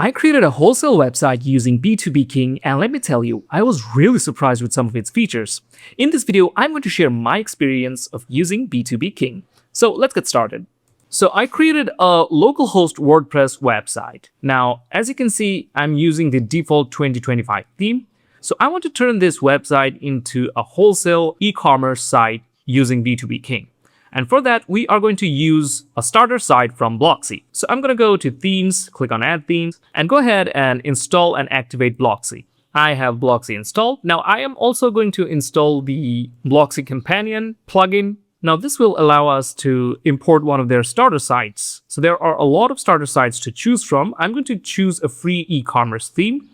I created a wholesale website using B2BKing, and let me tell you, I was really surprised with some of its features. In this video, I'm going to share my experience of using B2BKing. So let's get started. So I created a localhost WordPress website. Now, as you can see, I'm using the default 2025 theme. So I want to turn this website into a wholesale e-commerce site using B2BKing. And for that, we are going to use a starter site from Blocksy. So I'm going to go to Themes, click on Add Themes, and go ahead and install and activate Blocksy. I have Blocksy installed. Now I am also going to install the Blocksy Companion plugin. Now this will allow us to import one of their starter sites. So there are a lot of starter sites to choose from. I'm going to choose a free e-commerce theme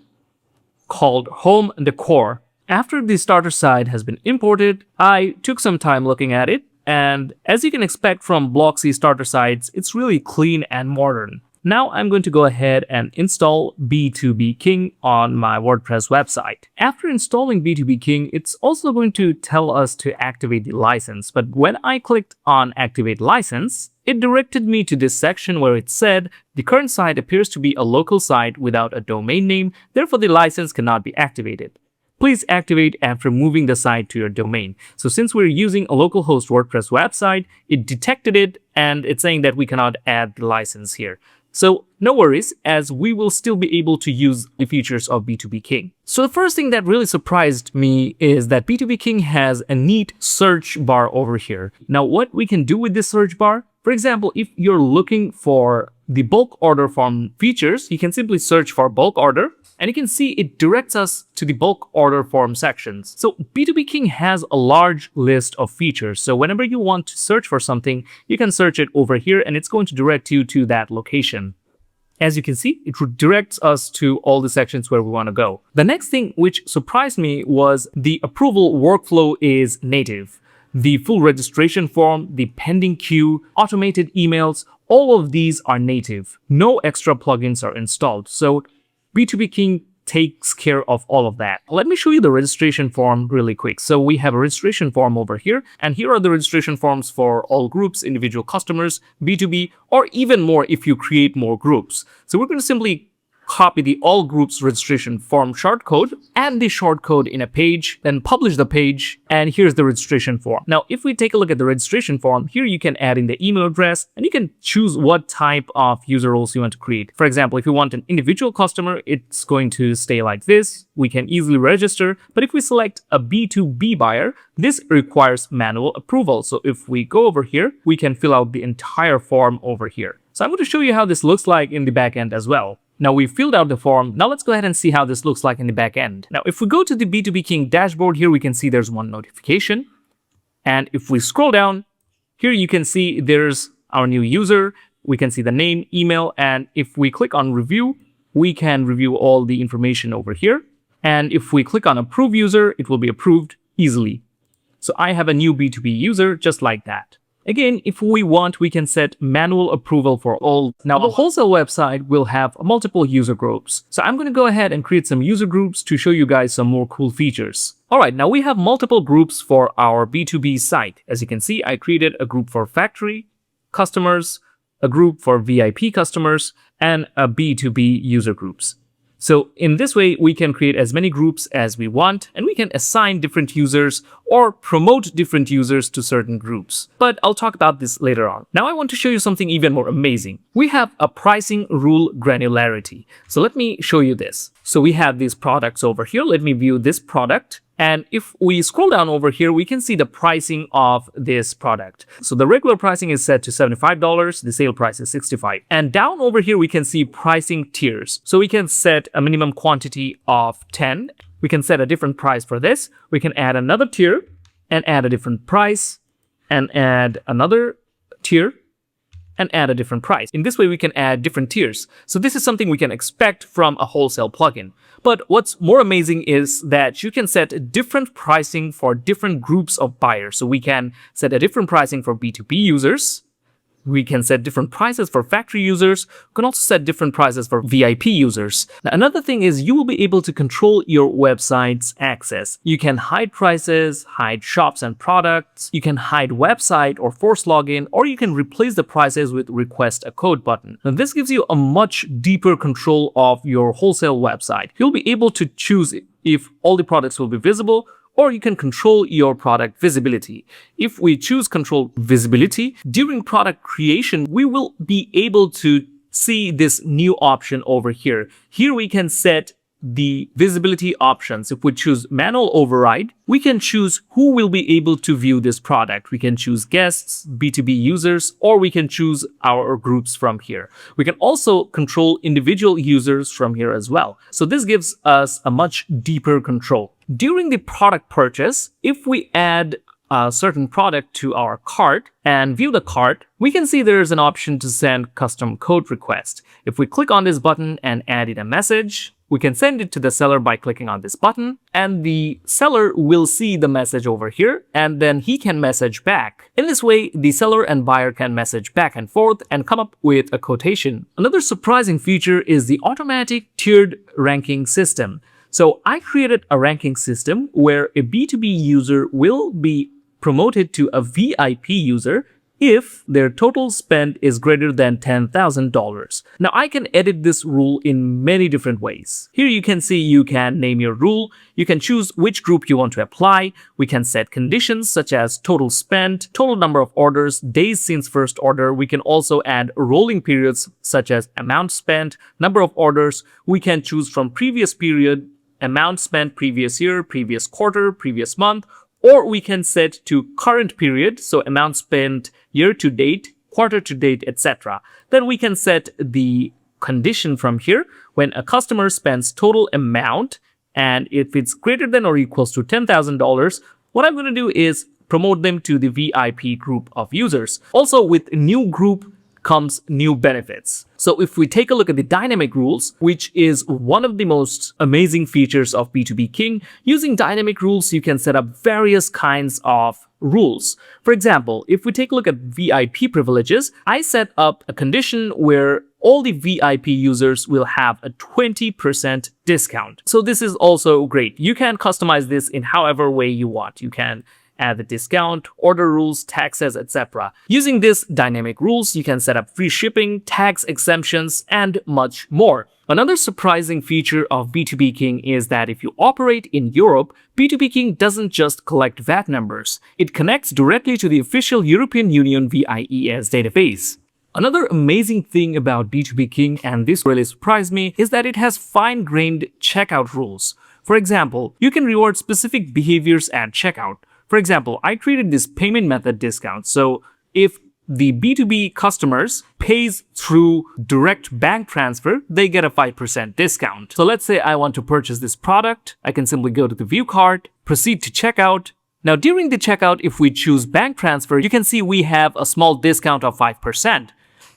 called Home Decor. After the starter site has been imported, I took some time looking at it. And as you can expect from Blocksy starter sites, it's really clean and modern. Now I'm going to go ahead and install B2BKing on my WordPress website. After installing B2BKing, it's also going to tell us to activate the license. But when I clicked on Activate License, it directed me to this section where it said, the current site appears to be a local site without a domain name, therefore the license cannot be activated. Please activate after moving the site to your domain. So since we're using a localhost WordPress website, it detected it and it's saying that we cannot add the license here. So no worries, as we will still be able to use the features of B2BKing. So the first thing that really surprised me is that B2BKing has a neat search bar over here. Now what we can do with this search bar, for example, if you're looking for the bulk order form features, you can simply search for bulk order. And you can see it directs us to the bulk order form sections. So B2BKing has a large list of features. So whenever you want to search for something, you can search it over here and it's going to direct you to that location. As you can see, it directs us to all the sections where we want to go. The next thing which surprised me was the approval workflow is native. The full registration form, the pending queue, automated emails, all of these are native. No extra plugins are installed. So B2BKing takes care of all of that. Let me show you the registration form really quick. So we have a registration form over here, and here are the registration forms for all groups, individual customers, B2B, or even more if you create more groups. So we're going to simply copy the all groups registration form shortcode, add the shortcode in a page, then publish the page, and here's the registration form. Now, if we take a look at the registration form, here you can add in the email address, and you can choose what type of user roles you want to create. For example, if you want an individual customer, it's going to stay like this. We can easily register, but if we select a B2B buyer, this requires manual approval. So if we go over here, we can fill out the entire form over here. So I'm going to show you how this looks like in the backend as well. Now we filled out the form. Now let's go ahead and see how this looks like in the back end. Now if we go to the B2BKing dashboard here, we can see there's one notification. And if we scroll down, here you can see there's our new user. We can see the name, email, and if we click on review, we can review all the information over here. And if we click on approve user, it will be approved easily. So I have a new B2B user just like that. Again, if we want, we can set manual approval for all. Now, a wholesale website will have multiple user groups. So I'm going to go ahead and create some user groups to show you guys some more cool features. All right, now we have multiple groups for our B2B site. As you can see, I created a group for factory customers, a group for VIP customers, and a B2B user groups. So in this way, we can create as many groups as we want, and we can assign different users or promote different users to certain groups. But I'll talk about this later on. Now I want to show you something even more amazing. We have a pricing rule granularity. So let me show you this. So we have these products over here. Let me view this product. And if we scroll down over here, we can see the pricing of this product. So the regular pricing is set to $75. The sale price is $65. And down over here, we can see pricing tiers. So we can set a minimum quantity of 10. We can set a different price for this. We can add another tier and add a different price and add another tier and add a different price. In this way, we can add different tiers. So this is something we can expect from a wholesale plugin. But what's more amazing is that you can set different pricing for different groups of buyers. So we can set a different pricing for B2B users, We can set different prices for factory users. We can also set different prices for VIP users. Now, another thing is you will be able to control your website's access. You can hide prices, hide shops and products. You can hide website or force login, or you can replace the prices with request a code button. Now, this gives you a much deeper control of your wholesale website. You'll be able to choose if all the products will be visible, or you can control your product visibility. If we choose control visibility, during product creation, we will be able to see this new option over here. Here we can set the visibility options. If we choose manual override, we can choose who will be able to view this product. We can choose guests, B2B users, or we can choose our groups from here. We can also control individual users from here as well. So this gives us a much deeper control. During the product purchase, if we add a certain product to our cart and view the cart, we can see there's an option to send custom code request. If we click on this button and add in a message, we can send it to the seller by clicking on this button, and the seller will see the message over here, and then he can message back. In this way, the seller and buyer can message back and forth and come up with a quotation. Another surprising feature is the automatic tiered ranking system. So I created a ranking system where a B2B user will be promoted to a VIP user if their total spend is greater than $10,000. Now I can edit this rule in many different ways. Here you can see you can name your rule, you can choose which group you want to apply, we can set conditions such as total spend, total number of orders, days since first order, we can also add rolling periods such as amount spent, number of orders, we can choose from previous period, amount spent previous year, previous quarter, previous month, or we can set to current period, so amount spent year to date, quarter to date, etc. Then we can set the condition from here when a customer spends total amount, and if it's greater than or equals to $10,000, what I'm going to do is promote them to the VIP group of users. Also, with a new group comes new benefits. So if we take a look at the dynamic rules, which is one of the most amazing features of B2BKing, using dynamic rules, you can set up various kinds of rules. For example, if we take a look at VIP privileges, I set up a condition where all the VIP users will have a 20% discount. So this is also great. You can customize this in however way you want. You can add the discount, order rules, taxes, etc. Using this dynamic rules, you can set up free shipping, tax exemptions, and much more. Another surprising feature of B2BKing is that if you operate in Europe, B2BKing doesn't just collect VAT numbers. It connects directly to the official European Union VIES database. Another amazing thing about B2BKing, and this really surprised me, is that it has fine-grained checkout rules. For example, you can reward specific behaviors at checkout. For example, I created this payment method discount. So if the B2B customers pays through direct bank transfer, they get a 5% discount. So let's say I want to purchase this product. I can simply go to the view cart, proceed to checkout. Now during the checkout, if we choose bank transfer, you can see we have a small discount of 5%.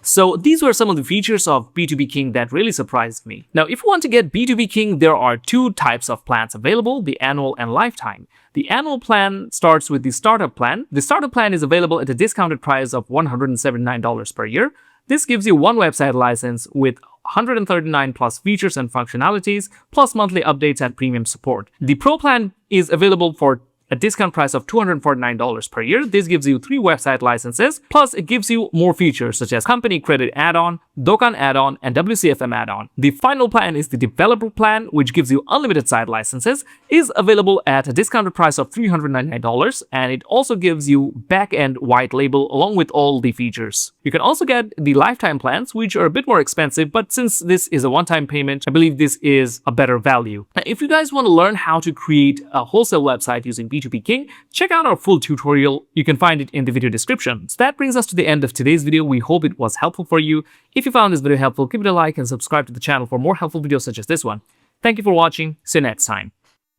So these were some of the features of B2BKing that really surprised me. Now, if you want to get B2BKing, there are two types of plans available, the annual and lifetime. The annual plan starts with the startup plan. The startup plan is available at a discounted price of $179 per year. This gives you one website license with 139 plus features and functionalities, plus monthly updates and premium support. The Pro plan is available for a discount price of $249 per year. This gives you 3 website licenses, plus it gives you more features such as company credit add-on, Dokkan add-on, and WCFM add-on. The final plan is the developer plan, which gives you unlimited site licenses, is available at a discounted price of $399, and it also gives you back-end white label along with all the features. You can also get the lifetime plans, which are a bit more expensive, but since this is a one-time payment, I believe this is a better value. Now, if you guys want to learn how to create a wholesale website using B2BKing, check out our full tutorial. You can find it in the video description. So that brings us to the end of today's video. We hope it was helpful for you. If you found this video helpful, give it a like and subscribe to the channel for more helpful videos such as this one. Thank you for watching. See you next time.